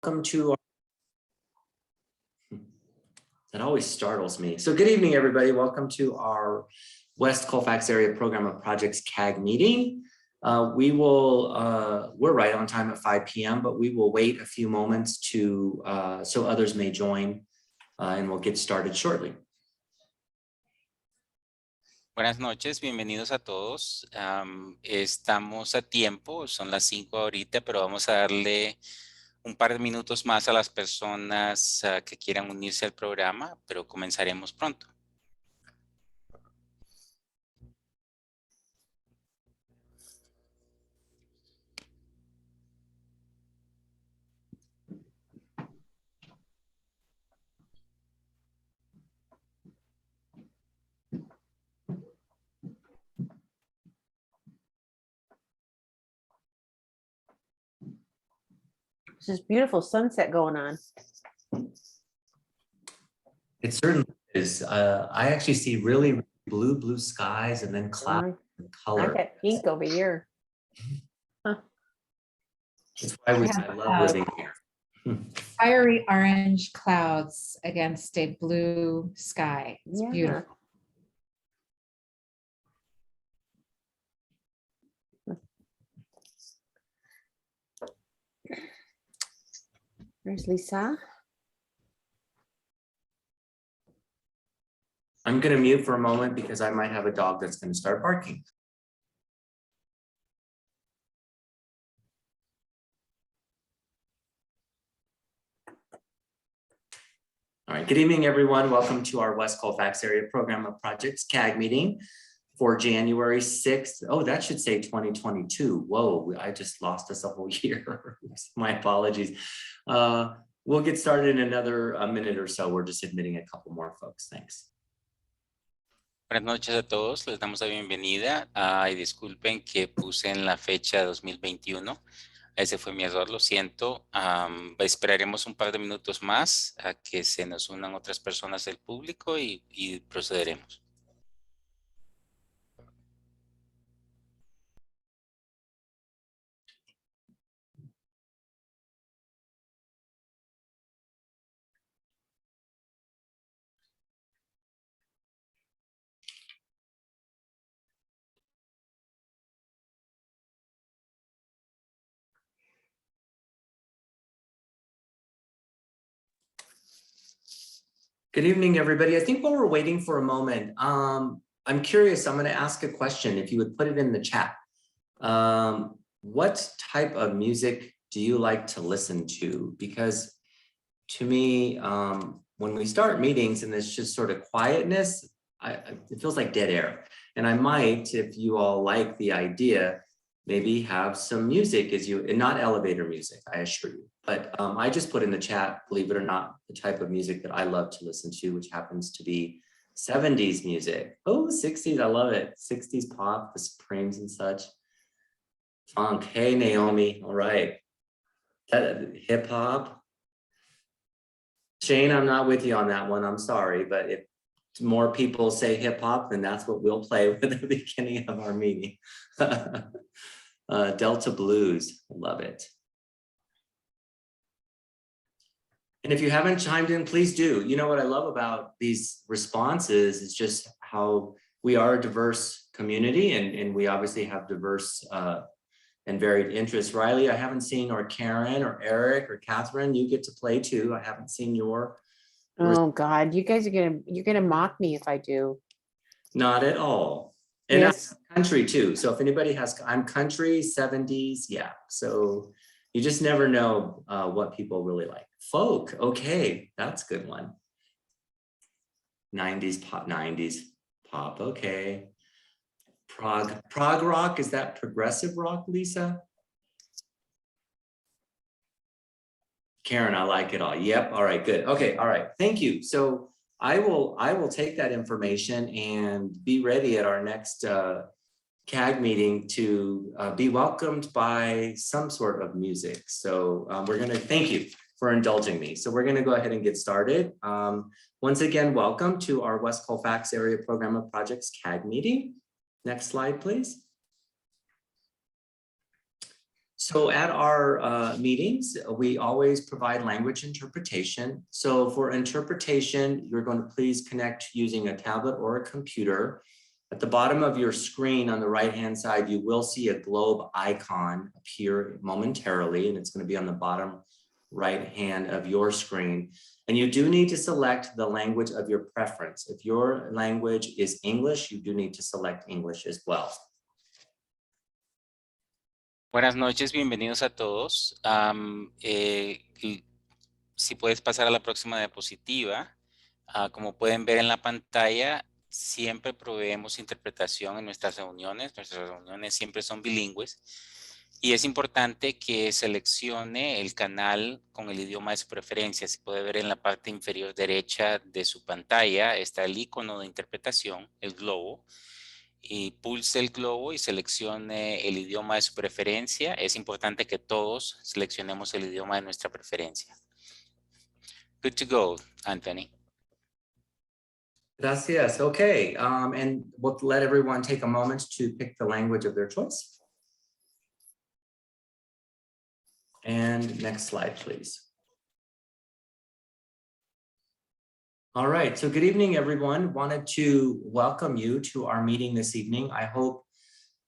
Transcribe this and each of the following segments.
Welcome to that always startles me. So good evening, everybody. Welcome to our West Colfax Area Program of Projects CAG meeting. We're right on time at 5 p.m., but we will wait a few moments to so others may join and we'll get started shortly. Buenas noches, bienvenidos a todos. Estamos a tiempo, son las 5 ahorita, pero vamos a darle un par de minutos más a las personas que quieran unirse al programa, pero comenzaremos pronto. There's this beautiful sunset going on. It certainly is. I actually see really blue skies and then cloud and color. I got pink over here. That's why I love living here. Fiery orange clouds against a blue sky. It's beautiful. There's Lisa. I'm going to mute for a moment because I might have a dog that's going to start barking. All right, good evening, everyone. Welcome to our West Colfax Area Program of Projects CAG meeting for January 6th. Oh, that should say 2022. Whoa, I just lost us a whole year. My apologies. We'll get started in another minute or so. We're just admitting a couple more folks. Thanks. Buenas noches a todos, les damos la bienvenida. Y disculpen que puse en la fecha 2021. Ese fue mi error, lo siento. Esperaremos un par de minutos más a que se nos unan otras personas del público y procederemos. Good evening, everybody. I think while we're waiting for a moment, I'm curious, I'm going to ask a question. If you would put it in the chat. What type of music do you like to listen to? Because to me, when we start meetings and there's just sort of quietness, it feels like dead air. And I might, if you all like the idea, maybe have some music and not elevator music, I assure you. But I just put in the chat, believe it or not, the type of music that I love to listen to, which happens to be 70s music. Oh, 60s, I love it. 60s pop, the Supremes and such. Funk, hey Naomi, all right. Hip hop. Shane, I'm not with you on that one, I'm sorry, but if more people say hip hop, then that's what we'll play with at the beginning of our meeting. Delta Blues, love it. And if you haven't chimed in, please do. You know what I love about these responses is just how we are a diverse community and we obviously have diverse and varied interests. Riley, I haven't seen, or Karen or Eric or Catherine, you get to play too. I haven't seen your. Oh God, you guys you're gonna mock me if I do. Not at all. And Yes. I'm country too. So if anybody has, I'm country 70s. Yeah. So you just never know what people really like. Folk. Okay. That's a good one. 90s pop. Okay. Prog rock. Is that progressive rock, Lisa? Karen, I like it all. Yep. All right, good. Okay. All right. Thank you. So I will take that information and be ready at our next CAG meeting to be welcomed by some sort of music. So we're going to thank you for indulging me. So we're going to go ahead and get started. Once again, welcome to our West Colfax Area Program of Projects CAG meeting. Next slide, please. So at our meetings, we always provide language interpretation. So for interpretation, you're going to please connect using a tablet or a computer. At the bottom of your screen on the right-hand side, you will see a globe icon appear momentarily, and it's going to be on the bottom right hand of your screen. And you do need to select the language of your preference. If your language is English, you do need to select English as well. Buenas noches, bienvenidos a todos. Si puedes pasar a la próxima diapositiva. Como pueden ver en la pantalla, siempre proveemos interpretación en nuestras reuniones. Nuestras reuniones siempre son bilingües. Y es importante que seleccione el canal con el idioma de su preferencia. Si puede ver en la parte inferior derecha de su pantalla, está el icono de interpretación, el globo. Y pulse el globo y seleccione el idioma de su preferencia. Es importante que todos seleccionemos el idioma de nuestra preferencia. Good to go, Anthony. Gracias. Okay, and we'll let everyone take a moment to pick the language of their choice. And next slide, please. All right, so good evening, everyone. Wanted to welcome you to our meeting this evening. I hope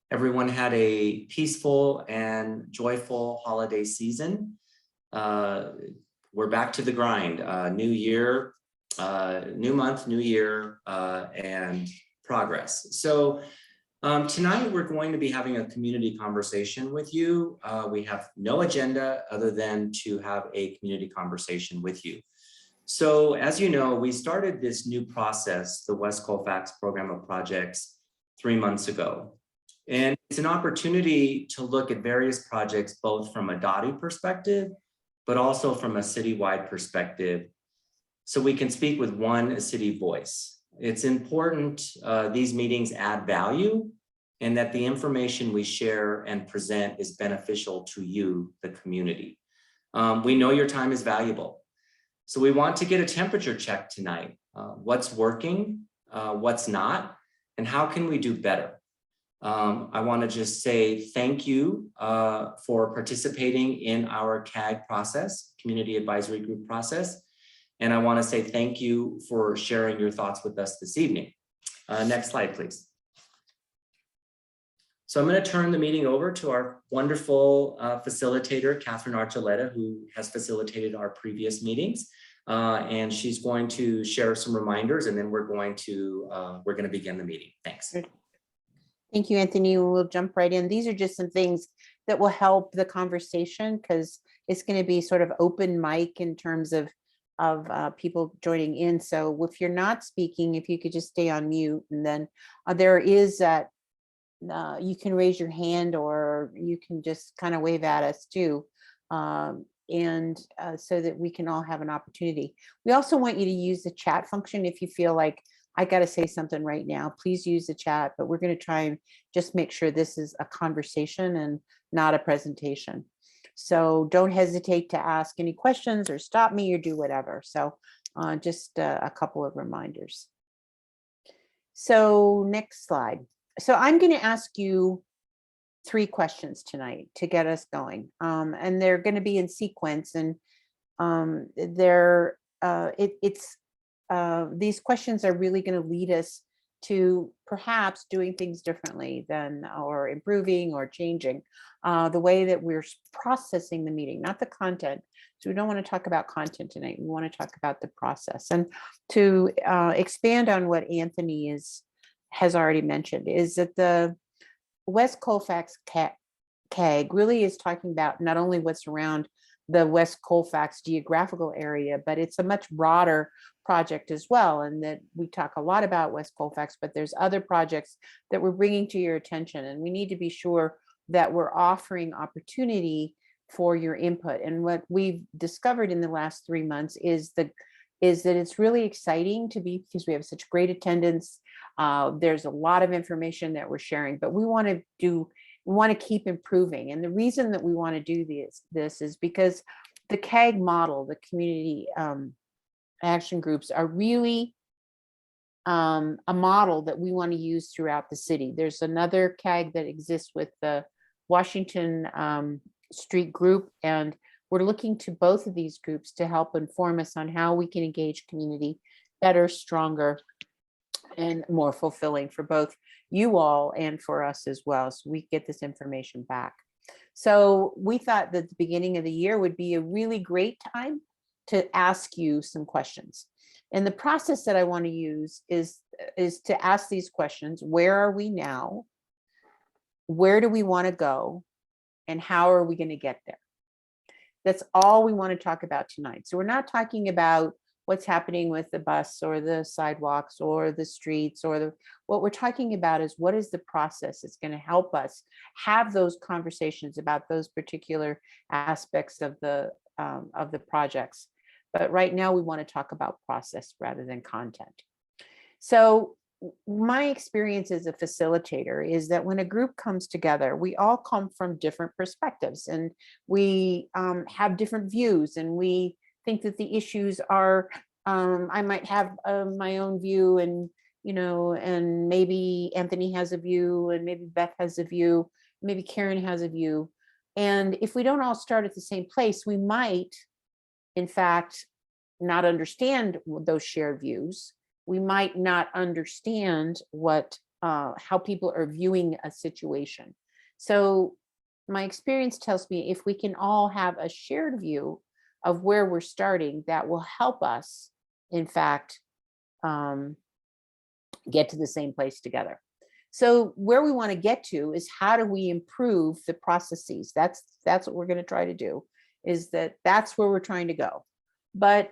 everyone had a peaceful and joyful holiday season. We're back to the grind, new year, new month, new year, and progress. So tonight we're going to be having a community conversation with you. We have no agenda other than to have a community conversation with you. So as you know, we started this new process, the West Colfax Program of Projects, 3 months ago. And it's an opportunity to look at various projects, both from a Dottie perspective, but also from a citywide perspective, so we can speak with one city voice. It's important these meetings add value and that the information we share and present is beneficial to you, the community. We know your time is valuable. So we want to get a temperature check tonight. What's working, what's not, and how can we do better? I want to just say thank you for participating in our CAG process, Community Advisory Group process. And I want to say thank you for sharing your thoughts with us this evening. Next slide, please. So I'm going to turn the meeting over to our wonderful facilitator, Catherine Archuleta, who has facilitated our previous meetings. And she's going to share some reminders, and then we're going to begin the meeting. Thanks. Thank you, Anthony. We'll jump right in. These are just some things that will help the conversation because it's going to be sort of open mic in terms of people joining in. So if you're not speaking, if you could just stay on mute, and then there is that you can raise your hand or you can just kind of wave at us too. So that we can all have an opportunity. We also want you to use the chat function if you feel like I got to say something right now, please use the chat, but we're going to try and just make sure this is a conversation and not a presentation. So don't hesitate to ask any questions or stop me or do whatever. So just a couple of reminders. So next slide. So I'm going to ask you 3 questions tonight to get us going. And they're going to be in sequence, and these questions are really going to lead us to perhaps doing things differently than, or improving or changing the way that we're processing the meeting, not the content. So we don't want to talk about content tonight. We want to talk about the process. And to expand on what Anthony has already mentioned, is that the West Colfax CAG really is talking about not only what's around the West Colfax geographical area, but it's a much broader project as well. And that we talk a lot about West Colfax, but there's other projects that we're bringing to your attention. And we need to be sure that we're offering opportunity for your input. And what we've discovered in the last 3 months is that it's really exciting to be, because we have such great attendance. There's a lot of information that we're sharing, but we want to keep improving. And the reason that we want to do this is because the CAG model, the community action groups, are really a model that we want to use throughout the city. There's another CAG that exists with the Washington Street group, and we're looking to both of these groups to help inform us on how we can engage community better, stronger, and more fulfilling for both you all and for us as well, so we get this information back. So we thought that the beginning of the year would be a really great time to ask you some questions. And the process that I want to use is to ask these questions. Where are we now? Where do we want to go? And how are we going to get there? That's all we want to talk about tonight. So we're not talking about what's happening with the bus or the sidewalks or the streets or what we're talking about is what is the process that's going to help us have those conversations about those particular aspects of the projects. But right now we want to talk about process rather than content. So my experience as a facilitator is that when a group comes together, we all come from different perspectives and we have different views, and we think that the issues are, I might have my own view, and and maybe Anthony has a view, and maybe Beth has a view, maybe Karen has a view. And if we don't all start at the same place, we might, in fact, not understand those shared views. We might not understand how people are viewing a situation. So my experience tells me if we can all have a shared view of where we're starting, that will help us, in fact, get to the same place together. So where we want to get to is how do we improve the processes? That's what we're going to try to do, that's where we're trying to go. But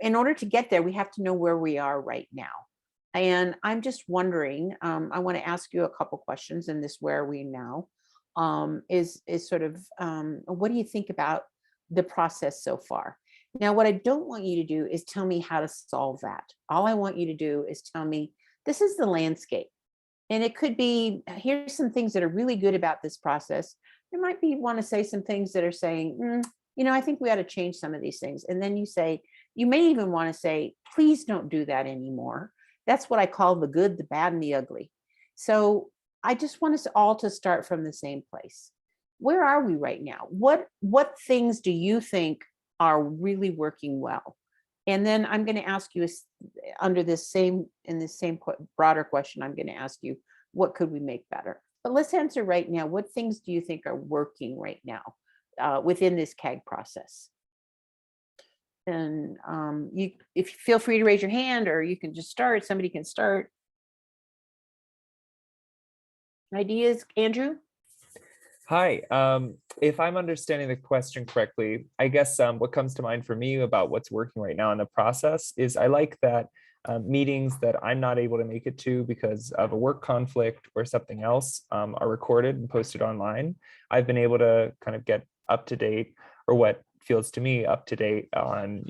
in order to get there, we have to know where we are right now. And I'm just wondering, I want to ask you a couple questions in this where are we now, is sort of, what do you think about the process so far? Now, what I don't want you to do is tell me how to solve that. All I want you to do is tell me, this is the landscape. And it could be, here's some things that are really good about this process. You might want to say some things that are saying, I think we ought to change some of these things. And then you may even want to say, please don't do that anymore. That's what I call the good, the bad, and the ugly. So I just want us all to start from the same place. Where are we right now? What things do you think are really working well? And then I'm going to ask you in this same broader question, I'm going to ask you, what could we make better? But let's answer right now. What things do you think are working right now within this CAG process? And if you feel free to raise your hand, or you can just start. Somebody can start. Ideas, Andrew? Hi, if I'm understanding the question correctly, I guess what comes to mind for me about what's working right now in the process is I like that meetings that I'm not able to make it to because of a work conflict or something else are recorded and posted online. I've been able to kind of get up to date, or what feels to me up to date on,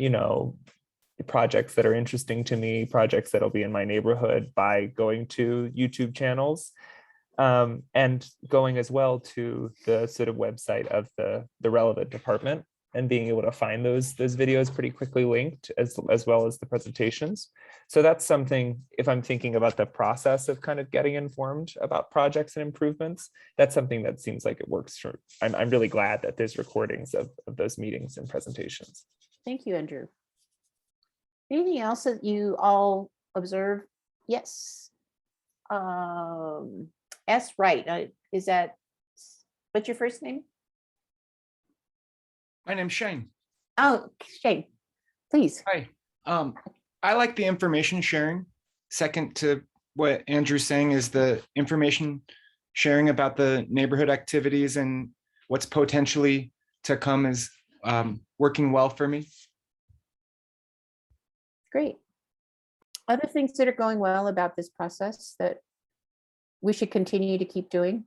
projects that are interesting to me, projects that'll be in my neighborhood, by going to YouTube channels. And going as well to the sort of website of the relevant department, and being able to find those videos pretty quickly linked, as well as the presentations. So that's something, if I'm thinking about the process of kind of getting informed about projects and improvements, that's something that seems like it works for. I'm really glad that there's recordings of those meetings and presentations. Thank you, Andrew. Anything else that you all observe? Yes. S. Wright, what's your first name? My name's Shane. Oh, Shane, please. Hi. I like the information sharing. Second to what Andrew's saying is the information sharing about the neighborhood activities and what's potentially to come is working well for me. Great. Other things that are going well about this process that we should continue to keep doing?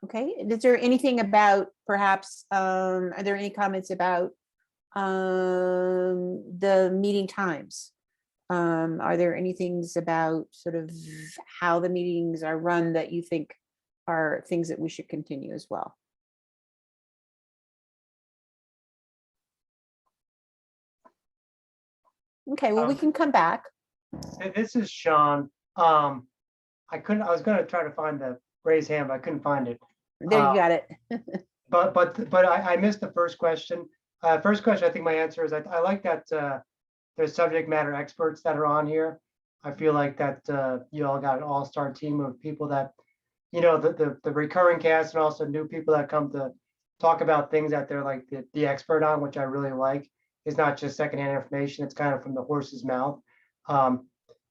Okay, is there anything about perhaps, are there any comments about the meeting times? Are there any things about sort of how the meetings are run that you think are things that we should continue as well? Okay, well, we can come back. This is Sean. I was gonna try to find the raise hand, but I couldn't find it. There you got it. But I missed the first question. First question, I think my answer is I like that there's subject matter experts that are on here. I feel like that you all got an all-star team of people that, the recurring cast and also new people that come to talk about things that they're like the expert on, which I really like. It's not just secondhand information, it's kind of from the horse's mouth.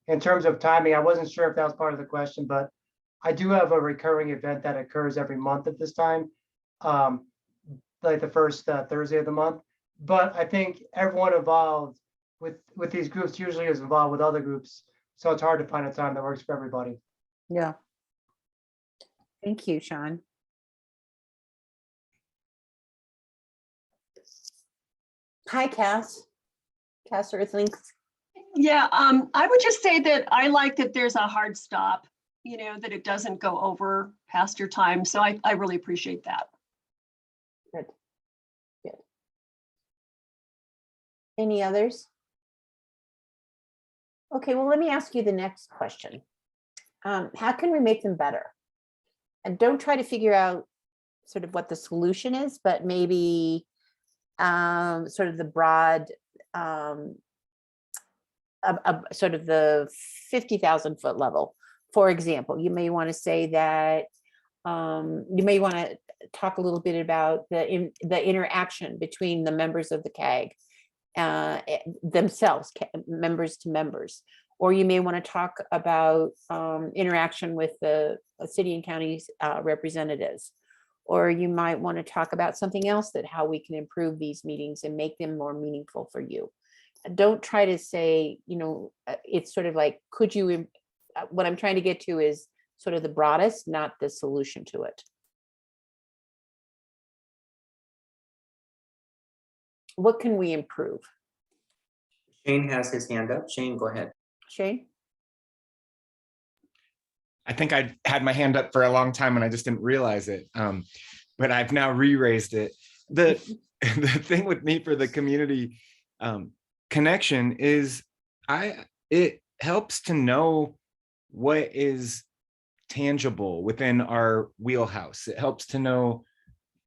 In terms of timing, I wasn't sure if that was part of the question, but I do have a recurring event that occurs every month at this time, like the first Thursday of the month. But I think everyone involved with these groups usually is involved with other groups, so it's hard to find a time that works for everybody. Yeah. Thank you, Sean. Hi, Cass. Cass Earthlings. Yeah, I would just say that I like that there's a hard stop, that it doesn't go over past your time. So I really appreciate that. Good. Good. Any others? Okay, well, let me ask you the next question. How can we make them better? And don't try to figure out sort of what the solution is, but maybe sort of the broad, sort of the 50,000 foot level. For example, you may want to say that you may want to talk a little bit about the interaction between the members of the CAG themselves, members to members. Or you may want to talk about interaction with the city and county's representatives. Or you might want to talk about something else, that how we can improve these meetings and make them more meaningful for you. Don't try to say, it's sort of like, could you, what I'm trying to get to is sort of the broadest, not the solution to it. What can we improve? Shane has his hand up. Shane, go ahead. Shane? I think I had my hand up for a long time and I just didn't realize it. But I've now re-raised it. The thing with me for the community connection is it helps to know what is tangible within our wheelhouse. It helps to know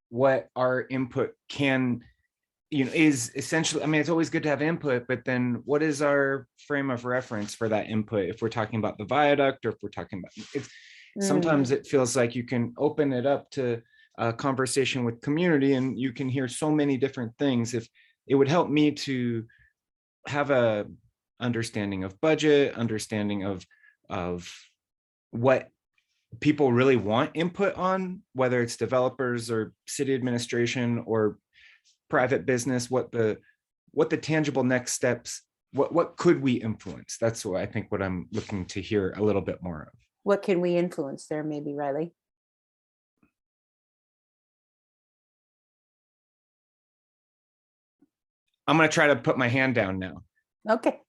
what our input can, is essentially, I mean, it's always good to have input, but then what is our frame of reference for that input? If we're talking about the viaduct, or if we're talking about, sometimes it feels like you can open it up to a conversation with community and you can hear so many different things. If it would help me to have a understanding of budget, understanding of what people really want input on, whether it's developers or city administration or private business, what the tangible next steps, what could we influence? That's what I think what I'm looking to hear a little bit more of. What can we influence there, maybe, Riley? I'm going to try to put my hand down now. Okay.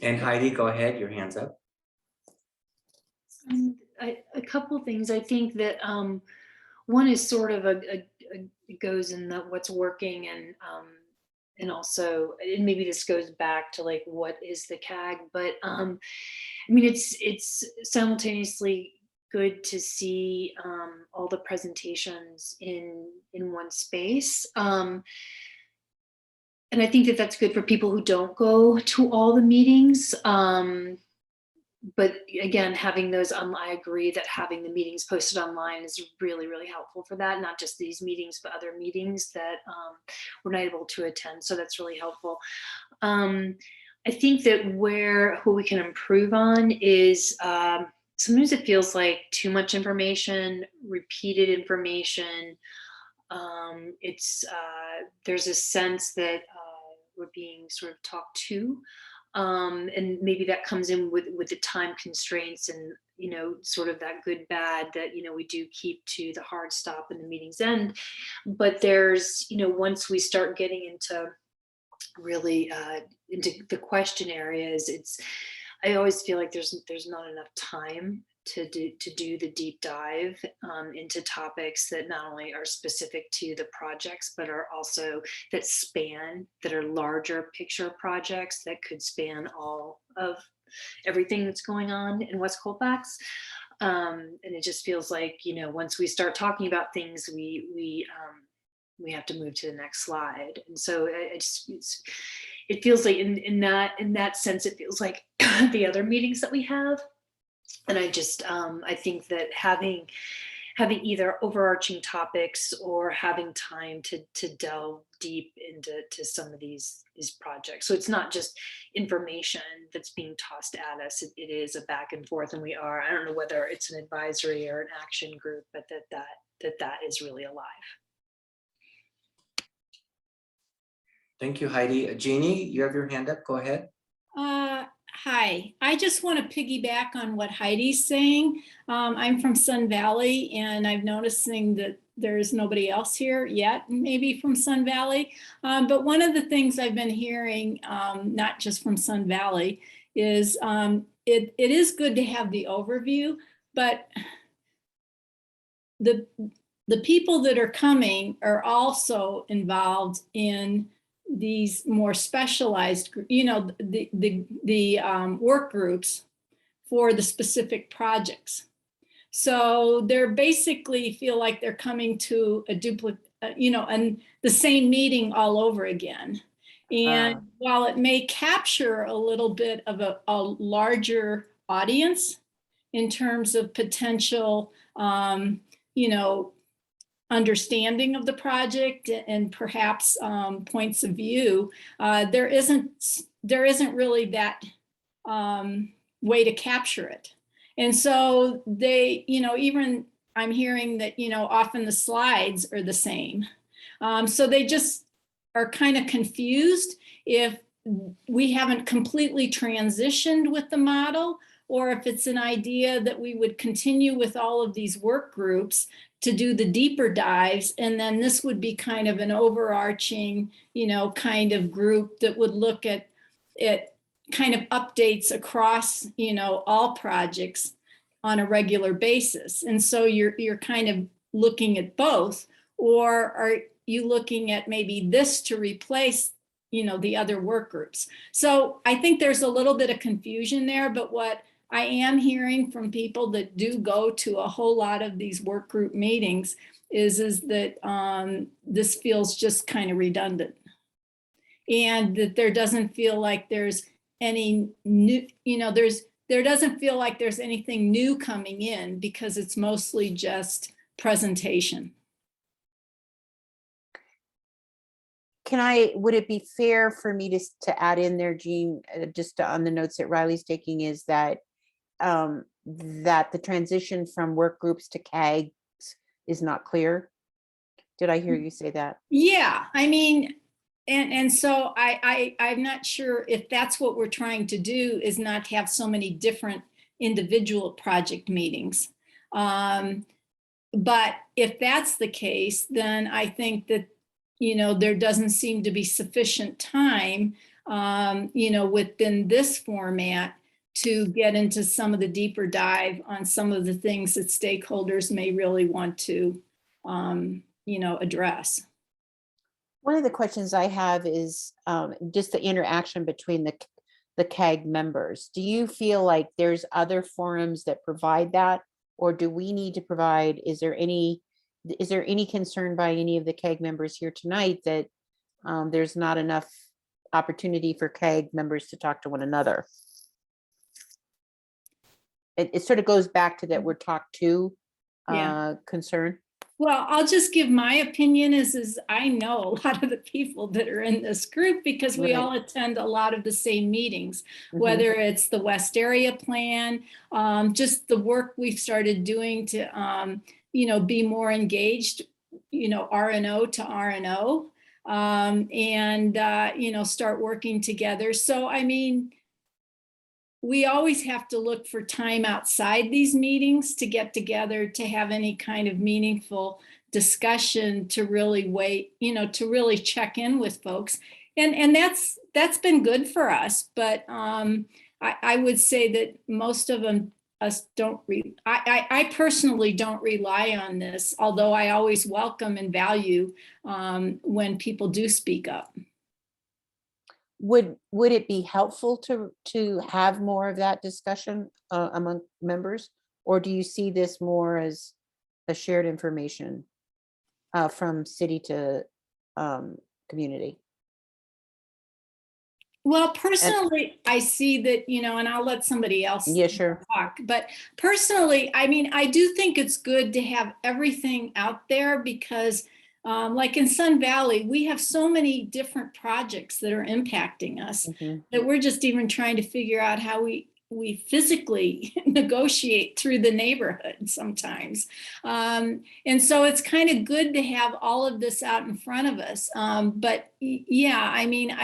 And Heidi, go ahead. Your hand's up. A couple things. I think that one is sort of it goes in what's working, and also, and maybe this goes back to like what is the CAG, but I mean, it's simultaneously good to see all the presentations in one space. And I think that that's good for people who don't go to all the meetings. But again, having those, I agree that having the meetings posted online is really, really helpful for that. Not just these meetings, but other meetings that we're not able to attend. So that's really helpful. I think that what we can improve on is sometimes it feels like too much information, repeated information. There's a sense that we're being sort of talked to. And maybe that comes in with the time constraints and, sort of that good, bad that, we do keep to the hard stop and the meeting's end. But there's, once we start getting into really into the question areas, I always feel like there's not enough time to do the deep dive into topics that not only are specific to the projects, but are also that are larger picture projects that could span all of everything that's going on in West Colfax. And it just feels like, you know, once we start talking about things, we have to move to the next slide. And so it feels like in that sense, it feels like the other meetings that we have. And I think that having either overarching topics or having time to delve deep into some of these projects. So it's not just information that's being tossed at us. It is a back and forth, and I don't know whether it's an advisory or an action group, but that is really alive. Thank you, Heidi. Jeannie, you have your hand up. Go ahead. Hi, I just want to piggyback on what Heidi's saying. I'm from Sun Valley, and I'm noticing that there's nobody else here yet, maybe from Sun Valley. But one of the things I've been hearing, not just from Sun Valley, is it is good to have the overview, but the people that are coming are also involved in these more specialized, you know, the work groups for the specific projects. So they're basically feel like they're coming to a duplicate, you know, and the same meeting all over again. And while it may capture a little bit of a larger audience in terms of potential, you know, understanding of the project and perhaps points of view, there isn't really that way to capture it. And so they, you know, even I'm hearing that, you know, often the slides are the same. So they just are kind of confused if we haven't completely transitioned with the model, or if it's an idea that we would continue with all of these work groups to do the deeper dives. And then this would be kind of an overarching, you know, kind of group that would look at it kind of updates across, you know, all projects on a regular basis. And so you're kind of looking at both, or are you looking at maybe this to replace, you know, the other work groups? So I think there's a little bit of confusion there, but what I am hearing from people that do go to a whole lot of these work group meetings is that this feels just kind of redundant, and that there doesn't feel like there's any new, you know, there doesn't feel like there's anything new coming in, because it's mostly just presentation. Would it be fair for me to add in there, Jean, just on the notes that Riley's taking, is that that the transition from work groups to CAGs is not clear? Did I hear you say that? Yeah, I mean, and so I'm not sure if that's what we're trying to do, is not have so many different individual project meetings. But if that's the case, then I think that, you know, there doesn't seem to be sufficient time, you know, within this format to get into some of the deeper dive on some of the things that stakeholders may really want to, you know, address. One of the questions I have is just the interaction between the CAG members. Do you feel like there's other forums that provide that, or do we need to provide? Is there any concern by any of the CAG members here tonight that there's not enough opportunity for CAG members to talk to one another? It sort of goes back to that we're talked to concern. Well, I'll just give my opinion is I know a lot of the people that are in this group, because we Right. all attend a lot of the same meetings, whether it's the West Area Plan, just the work we've started doing to, you know, be more engaged, you know, R&O to R&O, and, you know, start working together. So, I mean, we always have to look for time outside these meetings to get together, to have any kind of meaningful discussion, to really wait, you know, to really check in with folks. And that's been good for us. But I would say that most of them I personally don't rely on this, although I always welcome and value when people do speak up. Would it be helpful to have more of that discussion among members? Or do you see this more as a shared information from city to community? Well, personally, I see that, and I'll let somebody else Yeah, sure. talk, but personally, I mean, I do think it's good to have everything out there because like in Sun Valley, we have so many different projects that are impacting us Mhm. that we're just even trying to figure out how we physically negotiate through the neighborhood sometimes. And so it's kind of good to have all of this out in front of us. But yeah, I mean,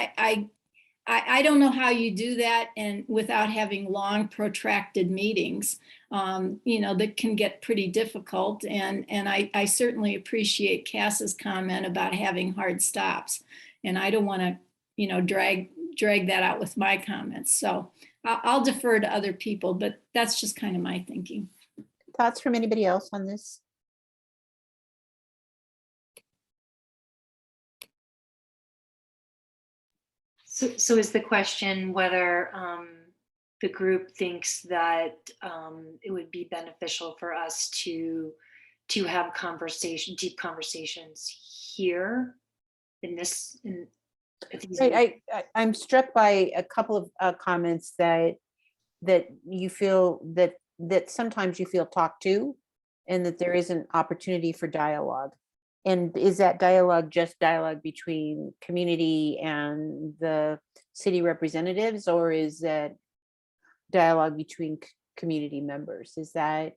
I don't know how you do that and without having long protracted meetings, that can get pretty difficult. And I certainly appreciate Cass's comment about having hard stops. And I don't want to, drag that out with my comments. So I'll defer to other people, but that's just kind of my thinking. Thoughts from anybody else on this? So is the question whether the group thinks that it would be beneficial for us to have deep conversations here in this? I'm struck by a couple of comments that you feel that sometimes you feel talked to, and that there is an opportunity for dialogue. And is that dialogue just dialogue between community and the city representatives, or is that dialogue between community members? Is that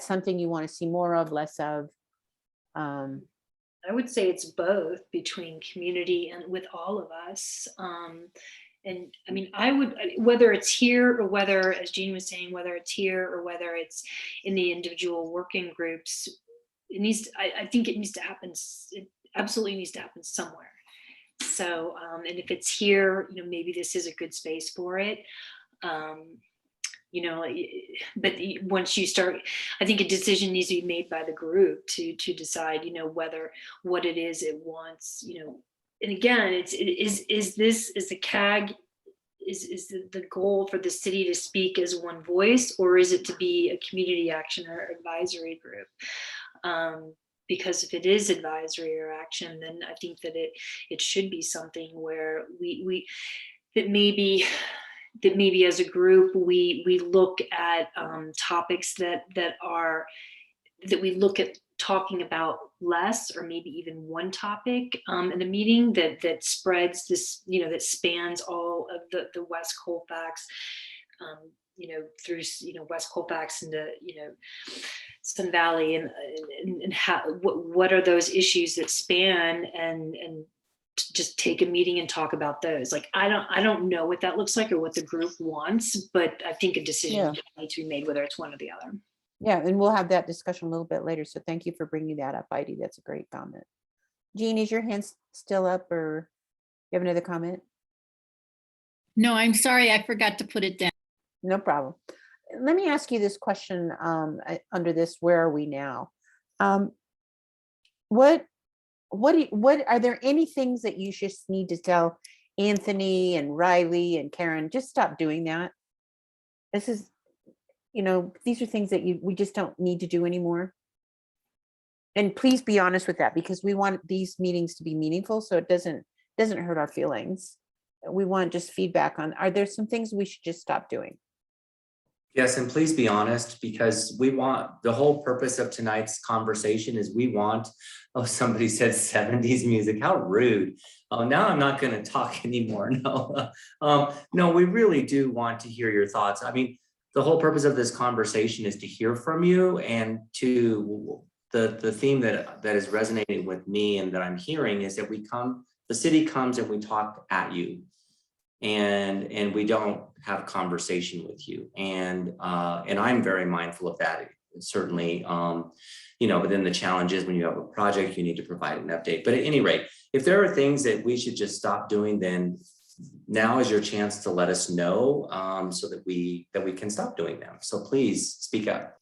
something you want to see more of, less of? I would say it's both, between community and with all of us. And I mean, whether it's here or whether, as Jean was saying, whether it's here or whether it's in the individual working groups, I think it needs to happen. It absolutely needs to happen somewhere. So, and if it's here, maybe this is a good space for it. But once you start, I think a decision needs to be made by the group to decide, what it is it wants, and again, is the CAG, is the goal for the city to speak as one voice, or is it to be a community action or advisory group? Because if it is advisory or action, then I think that it should be something where that maybe as a group we look at topics that we look at talking about less, or maybe even one topic in a meeting that spreads this, that spans all of the West Colfax, through West Colfax into Sun Valley, and how what are those issues that span, and just take a meeting and talk about those. Like, I don't know what that looks like or what the group wants, but I think a decision needs to be made whether it's one or the other. Yeah, and we'll have that discussion a little bit later. So thank you for bringing that up, Heidi. That's a great comment. Jean, is your hand still up, or you have another comment? No, I'm sorry, I forgot to put it down. No problem. Let me ask you this question under this, where are we now? What are there any things that you just need to tell Anthony and Riley and Karen, just stop doing that? This is, these are things that we just don't need to do anymore. And please be honest with that, because we want these meetings to be meaningful, so it doesn't hurt our feelings. We want just feedback on, are there some things we should just stop doing? Yes, and please be honest, because we want, the whole purpose of tonight's conversation is we want, somebody said 70s music, how rude. Oh, now I'm not going to talk anymore. No, no, we really do want to hear your thoughts. I mean, the whole purpose of this conversation is to hear from you, and to the theme that is resonating with me and that I'm hearing is that the city comes and we talk at you. And we don't have a conversation with you, and I'm very mindful of that. Certainly, but then the challenge is when you have a project, you need to provide an update. But at any rate, if there are things that we should just stop doing, then now is your chance to let us know so that we can stop doing them. So please speak up.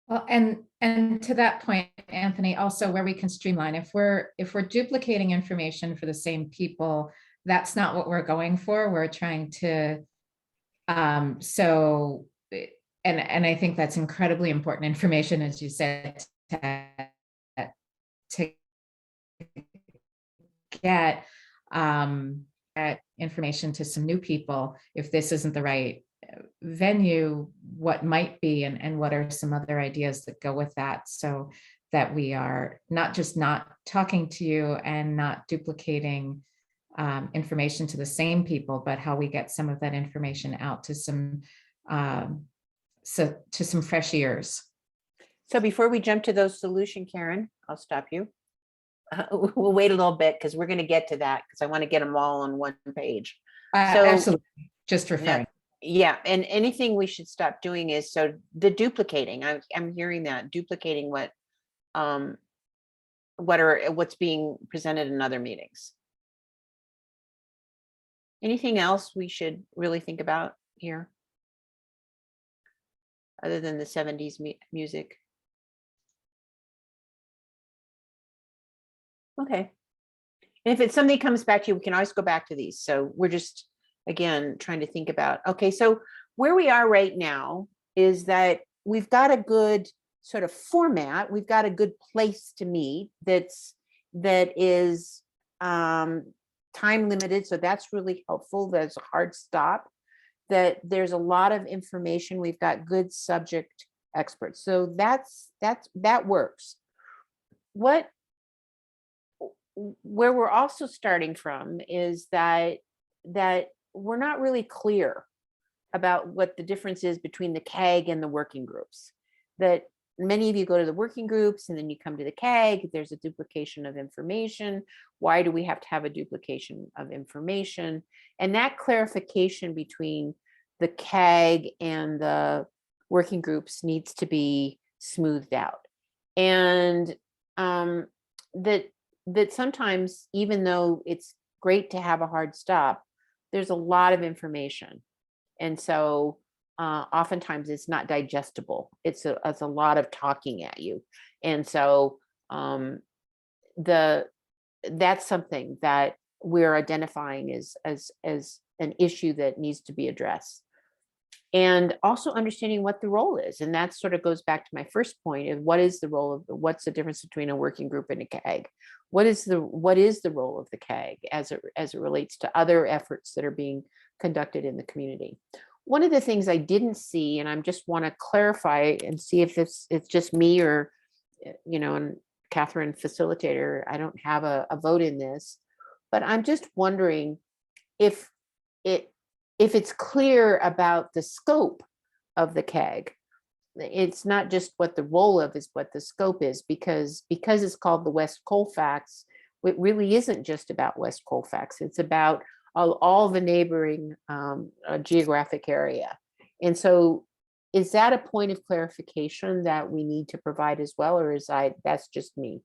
Well, and to that point, Anthony, also where we can streamline, if we're duplicating information for the same people, that's not what we're going for. We're trying to, and I think that's incredibly important information, as you said, to get information to some new people. If this isn't the right venue, what might be, and what are some other ideas that go with that, so that we are not just not talking to you and not duplicating information to the same people, but how we get some of that information out to some fresh ears. So before we jump to those solution, Karen, I'll stop you. We'll wait a little bit because we're going to get to that because I want to get them all on one page. So Absolutely, just referring. Yeah, and anything we should stop doing is, so the duplicating, I'm hearing that, duplicating what's being presented in other meetings. Anything else we should really think about here? Other than the 70s music? Okay. And if it's something that comes back to you, we can always go back to these. So we're just, again, trying to think about, okay, so where we are right now is that we've got a good sort of format. We've got a good place to meet that is time limited. So that's really helpful. There's a hard stop, that there's a lot of information. We've got good subject experts. So that works. Where we're also starting from is that we're not really clear about what the difference is between the CAG and the working groups. That many of you go to the working groups and then you come to the CAG, there's a duplication of information. Why do we have to have a duplication of information? And that clarification between the CAG and the working groups needs to be smoothed out. And that sometimes, even though it's great to have a hard stop, there's a lot of information. And so oftentimes it's not digestible. It's a lot of talking at you. And so that's something that we're identifying as an issue that needs to be addressed. And also understanding what the role is. And that sort of goes back to my first point of what's the difference between a working group and a CAG? What is the role of the CAG as it relates to other efforts that are being conducted in the community? One of the things I didn't see, and I just want to clarify and see if it's just me or, and Catherine, facilitator, I don't have a vote in this, but I'm just wondering if it's clear about the scope of the CAG. It's not just what the role of is, what the scope is, because it's called the West Colfax, it really isn't just about West Colfax. It's about all the neighboring geographic area. And so is that a point of clarification that we need to provide as well, or that's just me?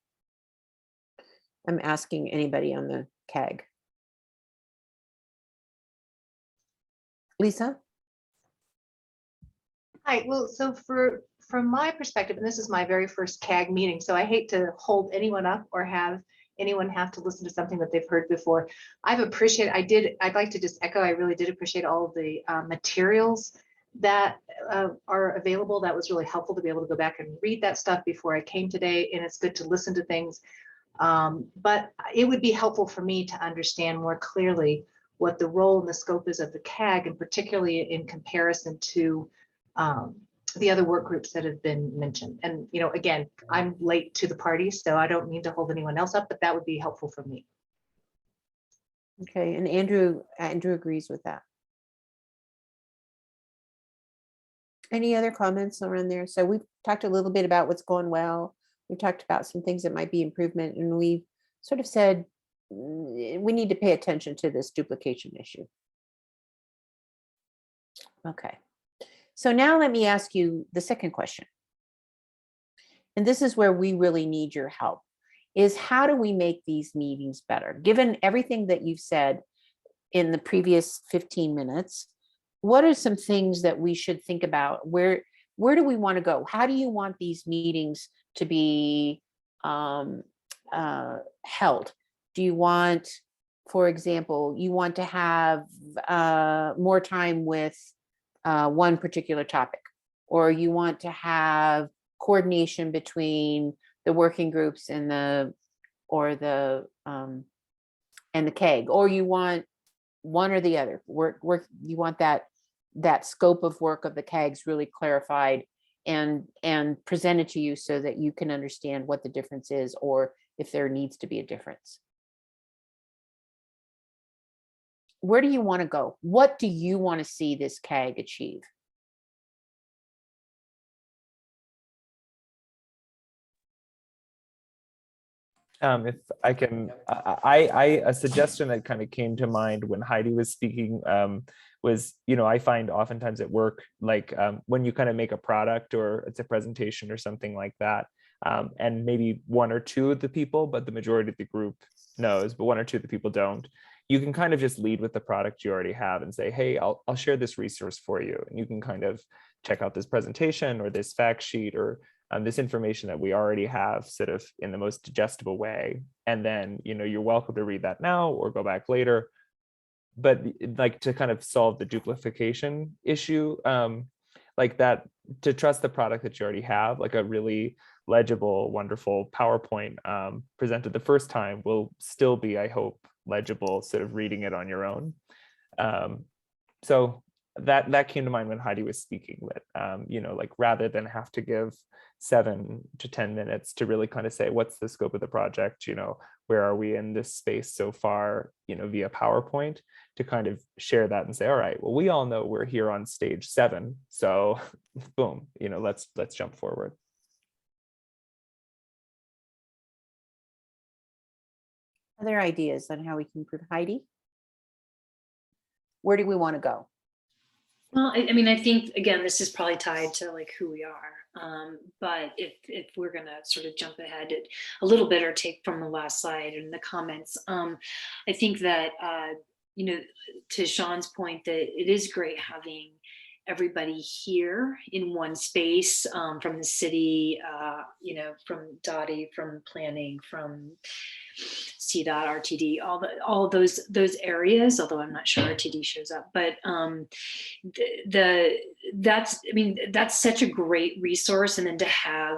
I'm asking anybody on the CAG. Lisa? Hi, well, so from my perspective, and this is my very first CAG meeting, so I hate to hold anyone up or have anyone have to listen to something that they've heard before. I'd like to just echo, I really did appreciate all of the materials that are available. That was really helpful to be able to go back and read that stuff before I came today, and it's good to listen to things. But it would be helpful for me to understand more clearly what the role and the scope is of the CAG, and particularly in comparison to the other work groups that have been mentioned. And, again, I'm late to the party, so I don't mean to hold anyone else up, but that would be helpful for me. Okay, and Andrew agrees with that. Any other comments around there? So we've talked a little bit about what's going well. We've talked about some things that might be improvement, and we've sort of said we need to pay attention to this duplication issue. Okay. So now let me ask you the second question. And this is where we really need your help, is how do we make these meetings better? Given everything that you've said, in the previous 15 minutes, what are some things that we should think about? Where do we want to go? How do you want these meetings to be held? Do you want, for example, you want to have more time with one particular topic, or you want to have coordination between the working groups and the CAG, or you want one or the other? You want that scope of work of the CAGs really clarified and presented to you so that you can understand what the difference is, or if there needs to be a difference. Where do you want to go? What do you want to see this CAG achieve? If I can, a suggestion that kind of came to mind when Heidi was speaking was, I find oftentimes at work, like when you kind of make a product or it's a presentation or something like that, and maybe one or two of the people, but the majority of the group knows, but one or two of the people don't, you can kind of just lead with the product you already have and say, hey, I'll share this resource for you. And you can kind of check out this presentation or this fact sheet or this information that we already have sort of in the most digestible way. And then, you're welcome to read that now or go back later. But like to kind of solve the duplication issue, like that, to trust the product that you already have, like a really legible, wonderful PowerPoint presented the first time will still be, I hope, legible, sort of reading it on your own. So that came to mind when Heidi was speaking, that like rather than have to give 7 to 10 minutes to really kind of say, what's the scope of the project, where are we in this space so far, via PowerPoint, to kind of share that and say, all right, well, we all know we're here on stage 7, so boom, let's jump forward. Other ideas on how we can improve? Heidi? Where do we want to go? Well, I think, again, this is probably tied to like who we are. But if we're going to sort of jump ahead a little bit or take from the last slide and the comments, I think that, to Sean's point, that it is great having everybody here in one space, from the city, from Dottie, from planning, from CDOT, RTD, all those areas, although I'm not sure RTD shows up, but that's such a great resource. And then to have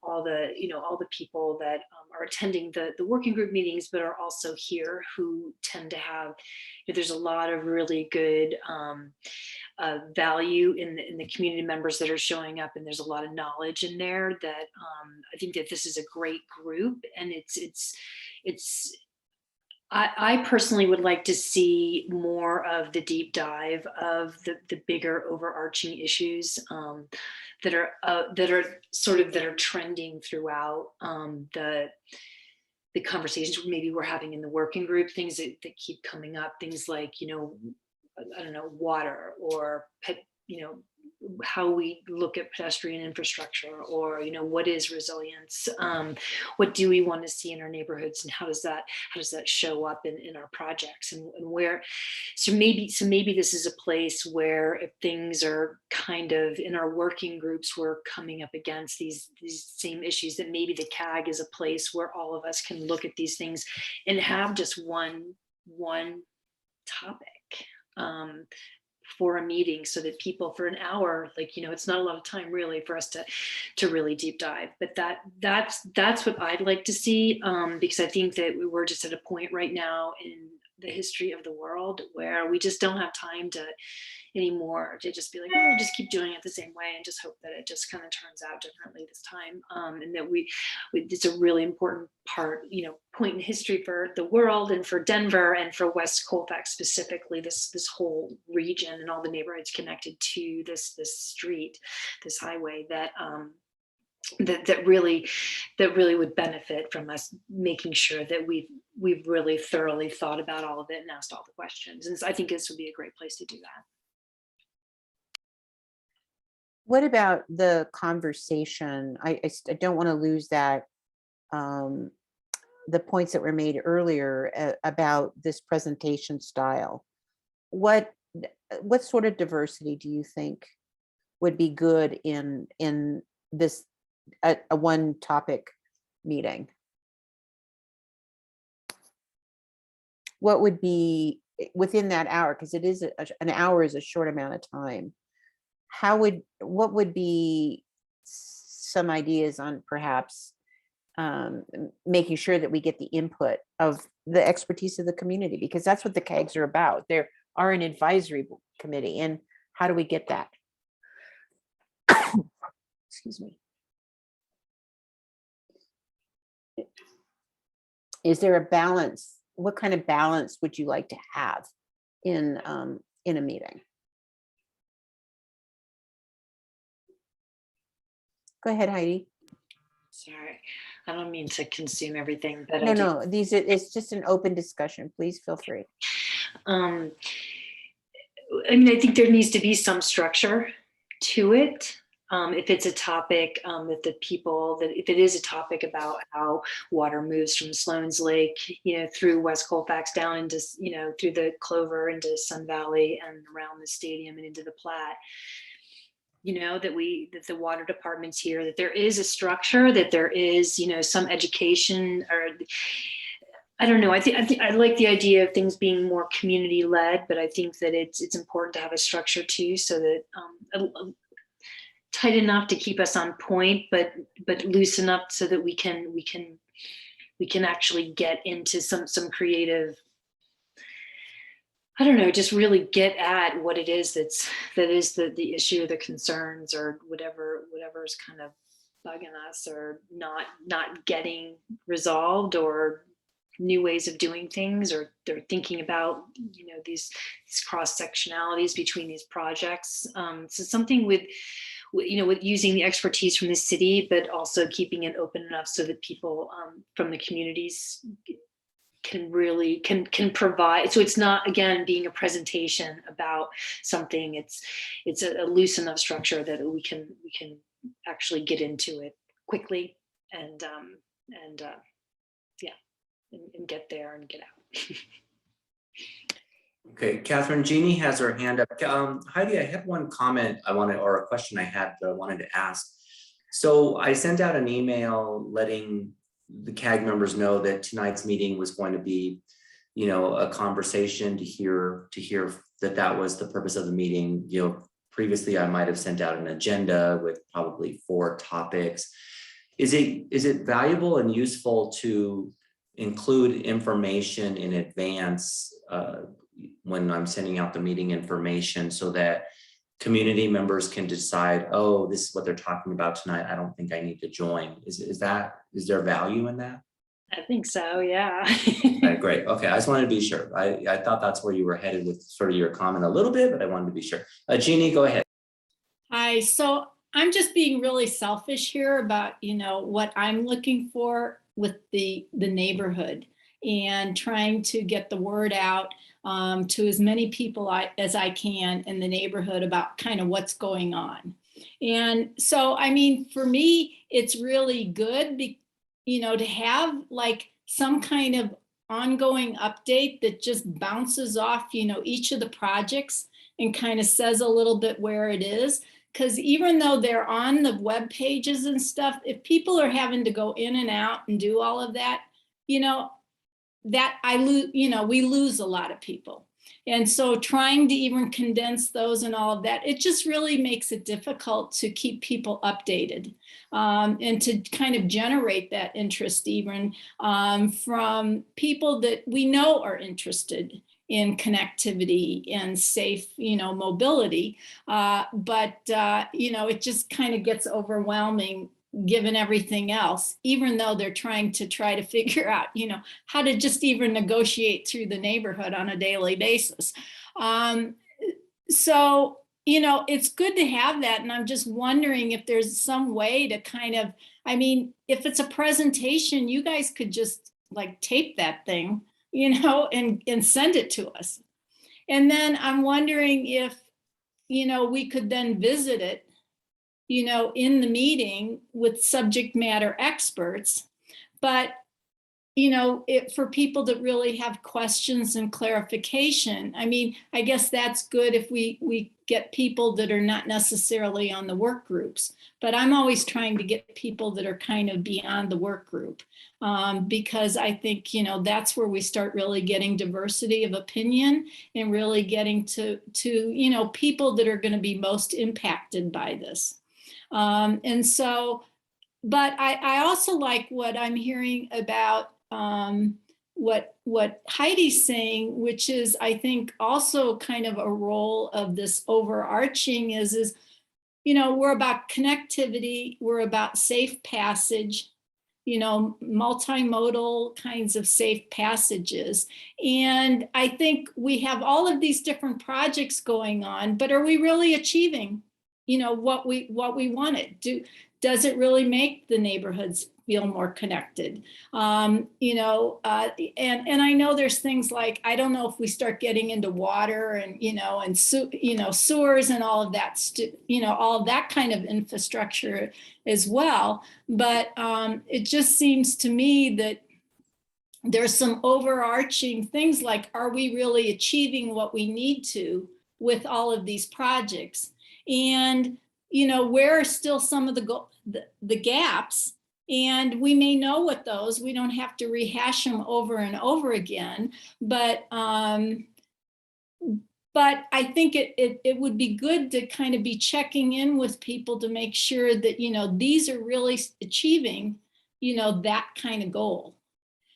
all the people that are attending the working group meetings, but are also here, who tend to have, there's a lot of really good value in the community members that are showing up, and there's a lot of knowledge in there that I think that this is a great group. And I personally would like to see more of the deep dive of the bigger overarching issues that are trending throughout the conversations maybe we're having in the working group, things that keep coming up, things like, I don't know, water, or how we look at pedestrian infrastructure, or what is resilience, what do we want to see in our neighborhoods, and how does that show up in our projects, and where, so maybe this is a place where, if things are kind of in our working groups, we're coming up against these same issues, that maybe the CAG is a place where all of us can look at these things and have just one topic for a meeting, so that people, for an hour, it's not a lot of time really for us to really deep dive, but that's what I'd like to see, because I think that we're just at a point right now in the history of the world where we just don't have time anymore to just be like, we'll just keep doing it the same way and just hope that it just kind of turns out differently this time, and that it's a really important point in history for the world, and for Denver, and for West Colfax specifically, this whole region and all the neighborhoods connected to this street, this highway, that really would benefit from us making sure that we've really thoroughly thought about all of it and asked all the questions. And so I think this would be a great place to do that. What about the conversation? I don't want to lose that, the points that were made earlier about this presentation style. what sort of diversity do you think would be good in this, a one topic meeting? What would be within that hour? Because it is an hour is a short amount of time. What would be some ideas on perhaps making sure that we get the input of the expertise of the community, because that's what the CAGs are about. There are an advisory committee, and how do we get that? Excuse me. Is there a balance? What kind of balance would you like to have in a meeting? Go ahead, Heidi. Sorry, I don't mean to consume everything, but No, it's just an open discussion. Please feel free. I mean, I think there needs to be some structure to it. If it's a topic that the people, that if it is a topic about how water moves from Sloan's Lake, through West Colfax down into, through the Clover into Sun Valley and around the stadium and into the Platte, that the water department's here, that there is a structure, that there is, some education, or I don't know. I think I like the idea of things being more community led, but I think that it's important to have a structure too, so that tight enough to keep us on point, but loose enough so that we can actually get into some creative, I don't know, just really get at what it is that is the issue, or the concerns, or whatever's kind of bugging us, or not getting resolved, or new ways of doing things, or they're thinking about these cross sectionalities between these projects. So something with using the expertise from the city, but also keeping it open enough so that people from the communities can really can provide. So it's not, again, being a presentation about something. It's a loose enough structure that we can actually get into it quickly and get there and get out. Okay, Catherine, Jeannie has her hand up. Heidi, I had one comment or a question I had that I wanted to ask. So I sent out an email letting the CAG members know that tonight's meeting was going to be, a conversation to hear that was the purpose of the meeting. Previously I might have sent out an agenda with probably 4 topics. Is it valuable and useful to include information in advance when I'm sending out the meeting information, so that community members can decide, oh, this is what they're talking about tonight, I don't think I need to join? Is there value in that? I think so, yeah. Okay, great. Okay, I just wanted to be sure. I thought that's where you were headed with sort of your comment a little bit, but I wanted to be sure. Jeannie, go ahead. Hi, so I'm just being really selfish here about, what I'm looking for with the neighborhood, and trying to get the word out to as many people as I can in the neighborhood about kind of what's going on. And so, I mean, for me, it's really good, to have like some kind of ongoing update that just bounces off, each of the projects, and kind of says a little bit where it is. Because even though they're on the web pages and stuff, if people are having to go in and out and do all of that, we lose a lot of people. And so trying to even condense those and all of that, it just really makes it difficult to keep people updated, and to kind of generate that interest even from people that we know are interested in connectivity and safe, mobility. But it just kind of gets overwhelming given everything else, even though they're trying to figure out, how to just even negotiate through the neighborhood on a daily basis. So, it's good to have that. And I'm just wondering if there's some way to kind of, if it's a presentation, you guys could just like tape that thing, and send it to us. And then I'm wondering if, we could then visit it, in the meeting with subject matter experts. But you know, for people that really have questions and clarification, I mean, I guess that's good if we get people that are not necessarily on the work groups, but I'm always trying to get people that are kind of beyond the work group, because I think, you know, that's where we start really getting diversity of opinion and really getting to you know, people that are going to be most impacted by this. And so, but I also like what I'm hearing about what Heidi's saying, which is, I think, also kind of a role of this overarching is, you know, we're about connectivity, we're about safe passage, you know, multimodal kinds of safe passages. And I think we have all of these different projects going on, but are we really achieving, you know, what we wanted? Does it really make the neighborhoods feel more connected? You know, and I know there's things like, I don't know if we start getting into water and, you know, and sewers and all of that, you know, all of that kind of infrastructure as well. But it just seems to me that there's some overarching things like, are we really achieving what we need to with all of these projects? And, you know, where are still some of the gaps? And we may know what those, we don't have to rehash them over and over again, but I think it would be good to kind of be checking in with people to make sure that, you know, these are really achieving, you know, that kind of goal,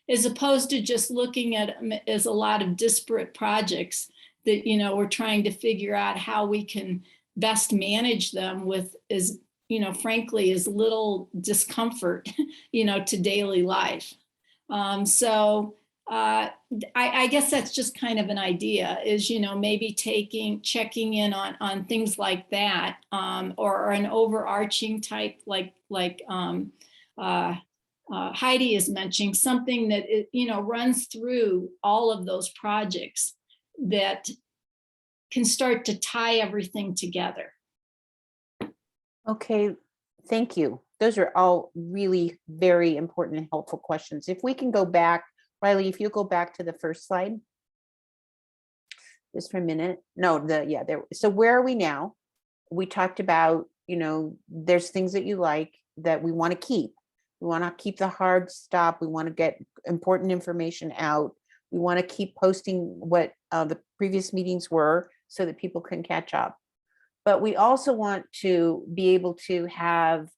as opposed to just looking at them as a lot of disparate projects that, you know, we're trying to figure out how we can best manage them with, as, you know, frankly, as little discomfort, you know, to daily life. So I guess that's just kind of an idea, is, you know, maybe checking in on things like that, or an overarching type, like Heidi is mentioning, something that, you know, runs through all of those projects that can start to tie everything together. Okay, thank you. Those are all really very important and helpful questions. If we can go back, Riley, if you go back to the first slide. Just for a minute. No, there. So where are we now? We talked about, you know, there's things that you like that we want to keep. We want to keep the hard stop. We want to get important information out. We want to keep posting what the previous meetings were so that people can catch up. But we also want to be able to have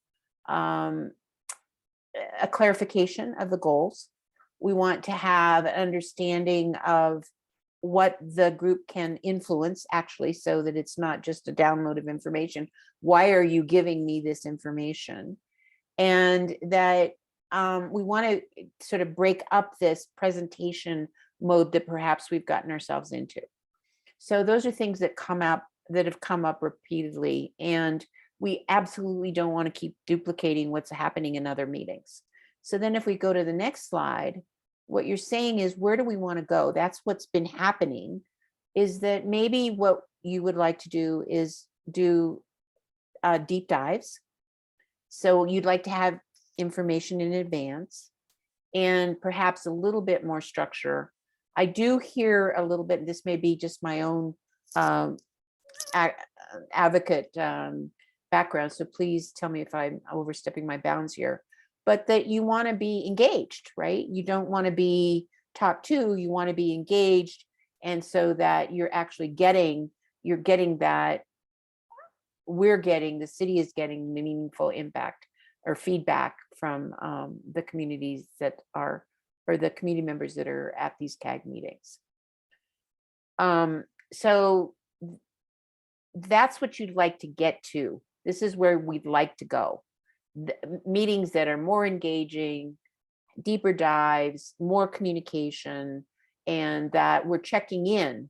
a clarification of the goals. We want to have an understanding of what the group can influence, actually, so that it's not just a download of information. Why are you giving me this information? And that we want to sort of break up this presentation mode that perhaps we've gotten ourselves into. So those are things that have come up repeatedly, and we absolutely don't want to keep duplicating what's happening in other meetings. So then if we go to the next slide, what you're saying is, where do we want to go? That's what's been happening, is that maybe what you would like to do is do deep dives. So you'd like to have information in advance and perhaps a little bit more structure. I do hear a little bit, this may be just my own advocate background, so please tell me if I'm overstepping my bounds here, but that you want to be engaged, right? You don't want to be top two, you want to be engaged, and so that you're actually getting that the city is getting meaningful impact or feedback from the communities that are, or the community members that are at these CAG meetings. So that's what you'd like to get to. This is where we'd like to go. Meetings that are more engaging, deeper dives, more communication, and that we're checking in.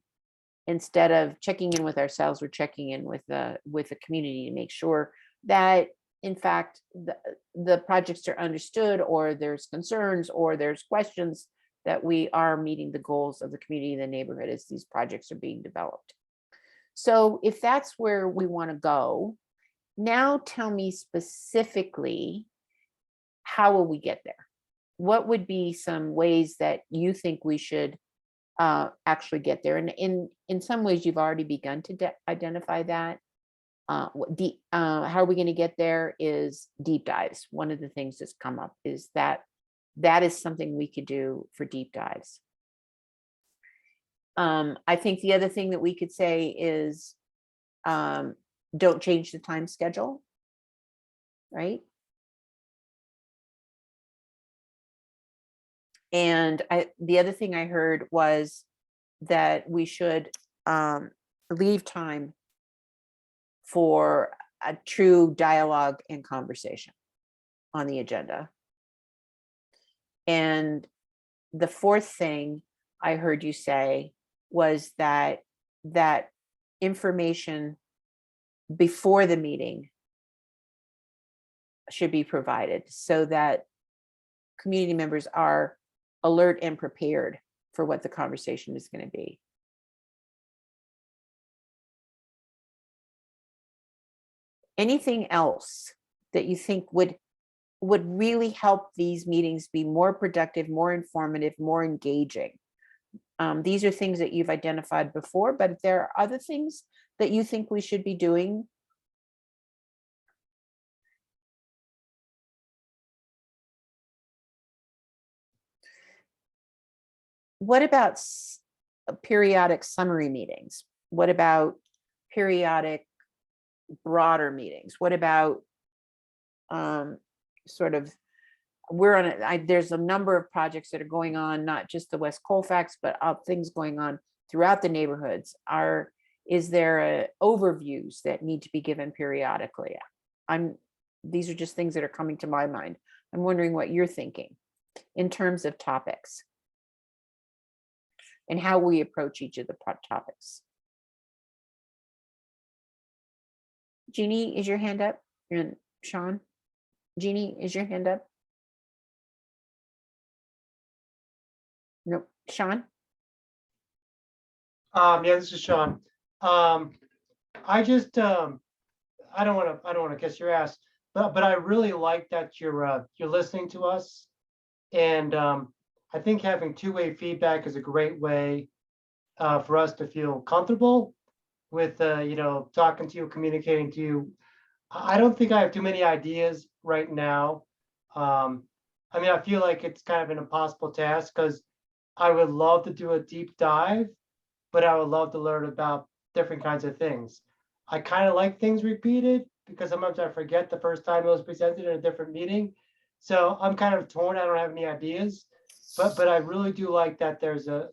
Instead of checking in with ourselves, we're checking in with the community to make sure that, in fact, the projects are understood, or there's concerns, or there's questions, that we are meeting the goals of the community and the neighborhood as these projects are being developed. So if that's where we want to go, now tell me specifically, how will we get there? what would be some ways that you think we should actually get there? And in some ways, you've already begun to identify that. How are we going to get there is deep dives. One of the things that's come up is that is something we could do for deep dives. I think the other thing that we could say is don't change the time schedule, right? And the other thing I heard was that we should leave time for a true dialogue and conversation on the agenda. And the fourth thing I heard you say was that information before the meeting should be provided so that community members are alert and prepared for what the conversation is going to be. Anything else that you think would really help these meetings be more productive, more informative, more engaging? These are things that you've identified before, but if there are other things that you think we should be doing, what about periodic summary meetings? What about periodic broader meetings? What about sort of, there's a number of projects that are going on, not just the West Colfax, but things going on throughout the neighborhoods. Is there overviews that need to be given periodically? These are just things that are coming to my mind. I'm wondering what you're thinking in terms of topics and how we approach each of the topics. Jeannie, is your hand up? And Sean? Jeannie, is your hand up? Nope. Sean? Yeah, this is Sean. I just, I don't want to kiss your ass, but I really like that you're listening to us. And I think having two-way feedback is a great way for us to feel comfortable with, talking to you, communicating to you. I don't think I have too many ideas right now. I feel like it's kind of an impossible task because I would love to do a deep dive, but I would love to learn about different kinds of things. I kind of like things repeated because sometimes I forget the first time it was presented in a different meeting. So I'm kind of torn. I don't have any ideas, but I really do like that there's a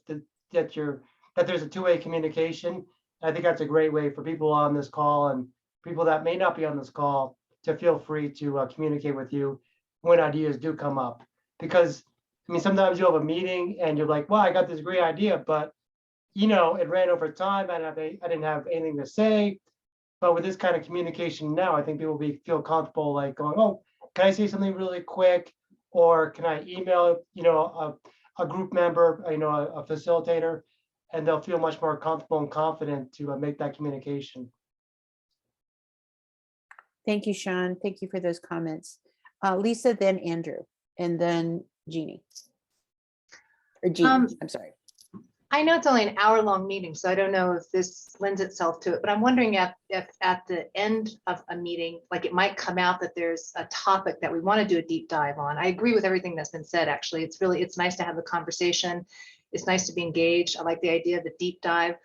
two-way communication. I think that's a great way for people on this call and people that may not be on this call to feel free to communicate with you when ideas do come up. Because sometimes you'll have a meeting and you're like, wow, I got this great idea, but it ran over time and I didn't have anything to say. But with this kind of communication now, I think people feel comfortable like going, oh, can I say something really quick? Or can I email, a group member, a facilitator, and they'll feel much more comfortable and confident to make that communication. Thank you, Sean. Thank you for those comments. Lisa, then Andrew, and then Jeannie. Or Jeannie, I'm sorry. I know it's only an hour-long meeting, so I don't know if this lends itself to it, but I'm wondering if at the end of a meeting, like it might come out that there's a topic that we want to do a deep dive on. I agree with everything that's been said, actually. It's nice to have the conversation. It's nice to be engaged. I like the idea of the deep dive.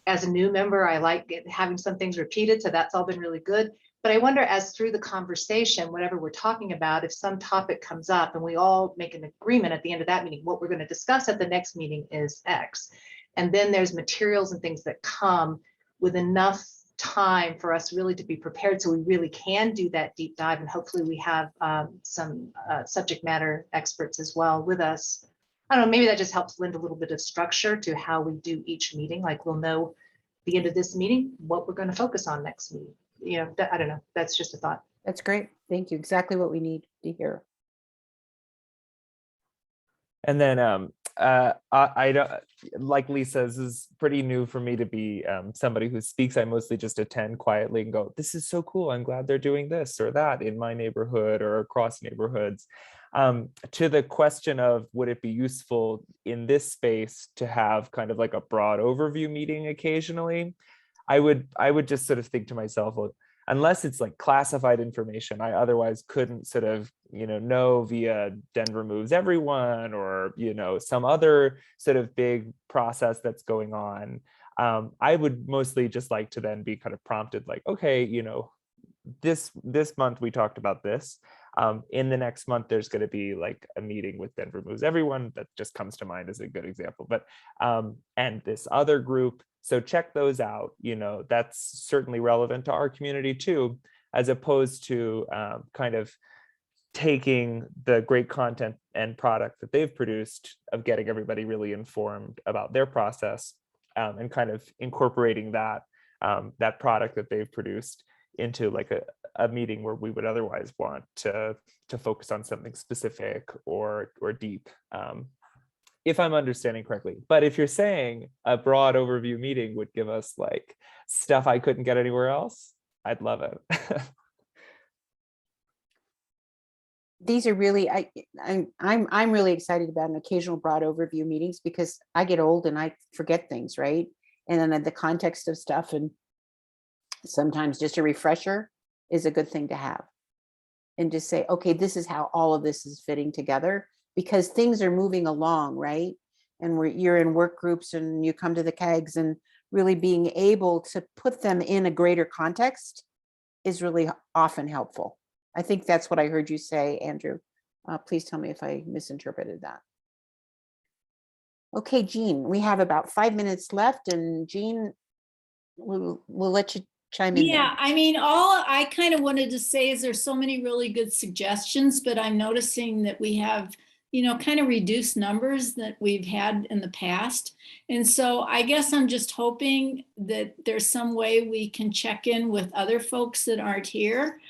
As a new member, I like having some things repeated, so that's all been really good. But I wonder, as through the conversation, whatever we're talking about, if some topic comes up and we all make an agreement at the end of that meeting, what we're going to discuss at the next meeting is X. And then there's materials and things that come with enough time for us really to be prepared so we really can do that deep dive. And hopefully we have some subject matter experts as well with us. I don't know, maybe that just helps lend a little bit of structure to how we do each meeting. Like we'll know at the end of this meeting what we're going to focus on next meeting. I don't know. That's just a thought. That's great. Thank you. Exactly what we need to hear. And then I don't, like Lisa, this is pretty new for me to be somebody who speaks. I mostly just attend quietly and go, this is so cool. I'm glad they're doing this or that in my neighborhood or across neighborhoods. To the question of would it be useful in this space to have kind of like a broad overview meeting occasionally, I would just sort of think to myself, well, unless it's like classified information, I otherwise couldn't sort of, know via Denver Moves Everyone or, some other sort of big process that's going on. I would mostly just like to then be kind of prompted like, okay, this month we talked about this. In the next month, there's going to be like a meeting with Denver Moves Everyone. That just comes to mind as a good example. But and this other group. So check those out. That's certainly relevant to our community too, as opposed to kind of taking the great content and product that they've produced of getting everybody really informed about their process and kind of incorporating that product that they've produced into like a meeting where we would otherwise want to focus on something specific or deep, if I'm understanding correctly. But if you're saying a broad overview meeting would give us like stuff I couldn't get anywhere else, I'd love it. These are really, I'm really excited about an occasional broad overview meetings because I get old and I forget things, right? And then the context of stuff, and sometimes just a refresher is a good thing to have. And just say, okay, this is how all of this is fitting together, because things are moving along, right? And you're in work groups and you come to the CAGs, and really being able to put them in a greater context is really often helpful. I think that's what I heard you say, Andrew. Please tell me if I misinterpreted that. Okay, Jean, we have about 5 minutes left, and Jean, we'll let you chime in. Yeah, I mean, all I kind of wanted to say is there's so many really good suggestions, but I'm noticing that we have, kind of reduced numbers that we've had in the past. And so I guess I'm just hoping that there's some way we can check in with other folks that aren't here,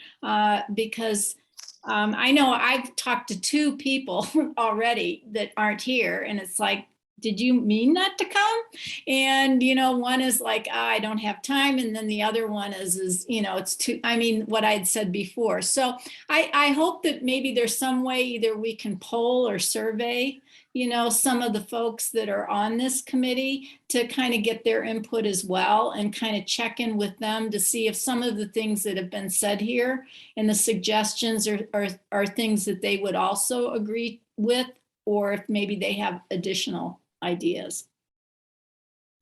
because I know I've talked to 2 people already that aren't here, and it's like, did you mean not to come? And, one is like, I don't have time. And then the other one is it's too, what I had said before. So I hope that maybe there's some way either we can poll or survey, some of the folks that are on this committee to kind of get their input as well, and kind of check in with them to see if some of the things that have been said here and the suggestions are things that they would also agree with, or if maybe they have additional ideas.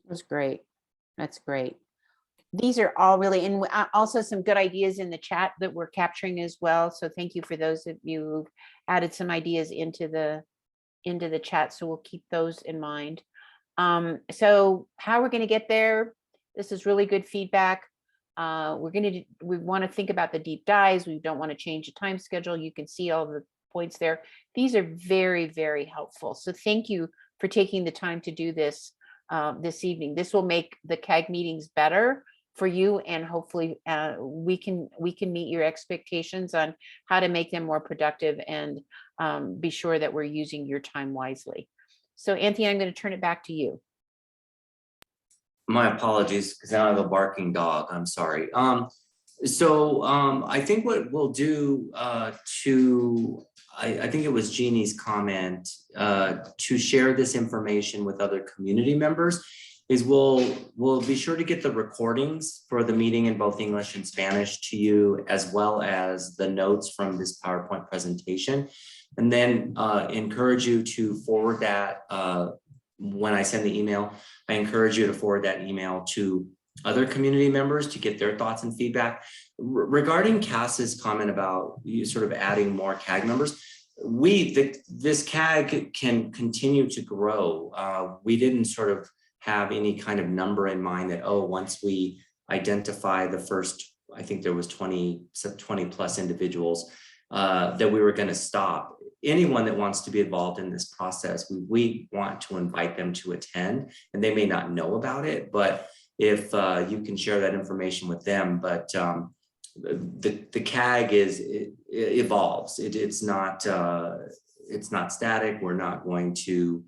That's great. That's great. These are all really, and also some good ideas in the chat that we're capturing as well. So thank you for those of you who've added some ideas into the chat. So we'll keep those in mind. So how we're going to get there, this is really good feedback. We want to think about the deep dives. We don't want to change the time schedule. You can see all the points there. These are very, very helpful. So thank you for taking the time to do this this evening. This will make the CAG meetings better for you, and hopefully we can meet your expectations on how to make them more productive, and be sure that we're using your time wisely. So Anthony, I'm going to turn it back to you. My apologies, because now I have a barking dog. I'm sorry. I think what we'll do I think it was Jeannie's comment to share this information with other community members is we'll be sure to get the recordings for the meeting in both English and Spanish to you, as well as the notes from this PowerPoint presentation, and then encourage you to forward that when I send the email. I encourage you to forward that email to other community members to get their thoughts and feedback. Regarding Cass's comment about you sort of adding more CAG members, this CAG can continue to grow. We didn't sort of have any kind of number in mind that, once we identify the first, I think there was 20 plus individuals, that we were going to stop. Anyone that wants to be involved in this process, we want to invite them to attend, and they may not know about it, but if you can share that information with them. But the CAG it evolves. It's not static. We're not going to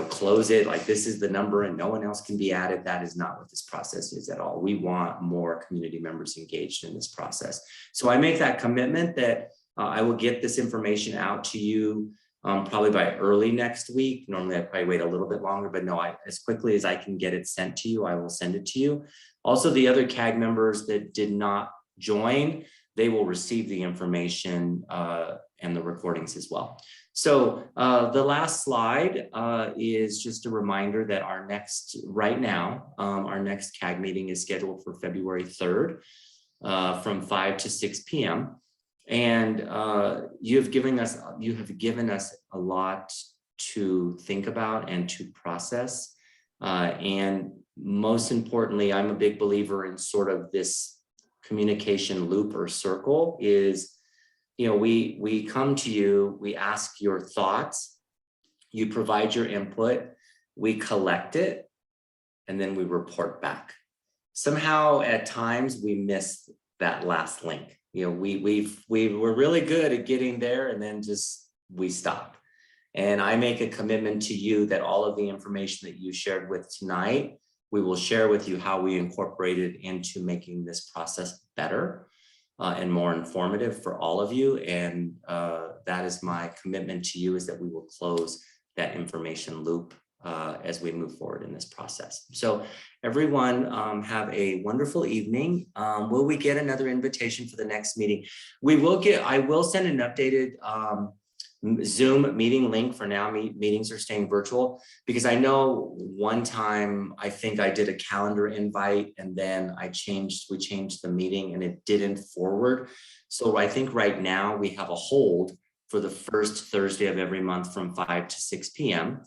close it like this is the number and no one else can be added. That is not what this process is at all. We want more community members engaged in this process. So I make that commitment that I will get this information out to you probably by early next week. Normally I probably wait a little bit longer, but no, as quickly as I can get it sent to you, I will send it to you. Also, the other CAG members that did not join, they will receive the information and the recordings as well. So the last slide is just a reminder that our next CAG meeting is scheduled for February 3rd from 5 to 6 p.m. And you have given us a lot to think about and to process. And most importantly, I'm a big believer in sort of this communication loop or circle is, you know, we come to you, we ask your thoughts, you provide your input, we collect it, and then we report back. Somehow at times we miss that last link. You know, we're really good at getting there and then just we stop. And I make a commitment to you that all of the information that you shared with tonight, we will share with you how we incorporate it into making this process better and more informative for all of you. And that is my commitment to you, is that we will close that information loop as we move forward in this process. So everyone have a wonderful evening. Will we get another invitation for the next meeting? I will send an updated Zoom meeting link. For now, meetings are staying virtual, because I know one time I think I did a calendar invite and then we changed the meeting and it didn't forward. So I think right now we have a hold for the first Thursday of every month from 5 to 6 p.m.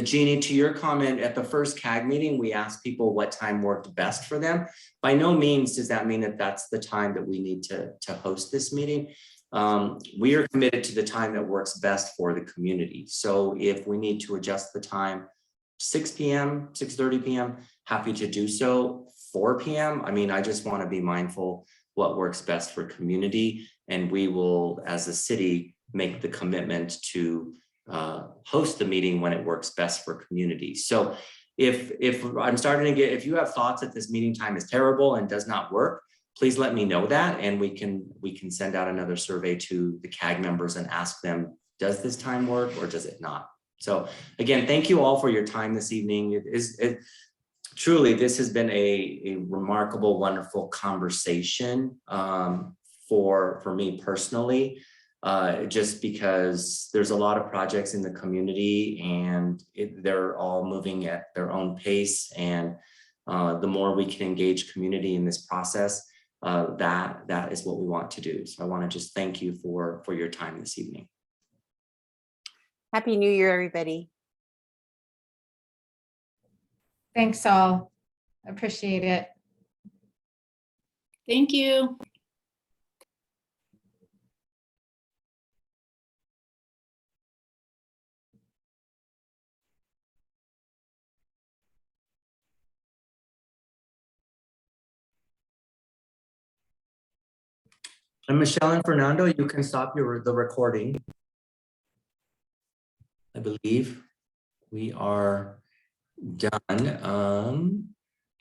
Jeannie, to your comment, at the first CAG meeting, we asked people what time worked best for them. By no means does that mean that that's the time that we need to host this meeting. We are committed to the time that works best for the community. So if we need to adjust the time, 6 p.m., 6:30 p.m., happy to do so. 4 p.m., I mean, I just want to be mindful what works best for community. And we will, as a city, make the commitment to host the meeting when it works best for community. So if you have thoughts that this meeting time is terrible and does not work, please let me know that, and we can send out another survey to the CAG members and ask them, does this time work or does it not? So again, thank you all for your time this evening. Truly, this has been a remarkable, wonderful conversation for me personally. Just because there's a lot of projects in the community and they're all moving at their own pace. And the more we can engage community in this process, that is what we want to do. So I want to just thank you for your time this evening. Happy New Year, everybody. Thanks all. Appreciate it. Thank you. And Michelle and Fernando, you can stop the recording. I believe we are done.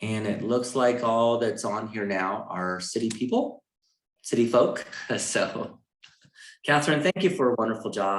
And it looks like all that's on here now are city folk. So Catherine, thank you for a wonderful job.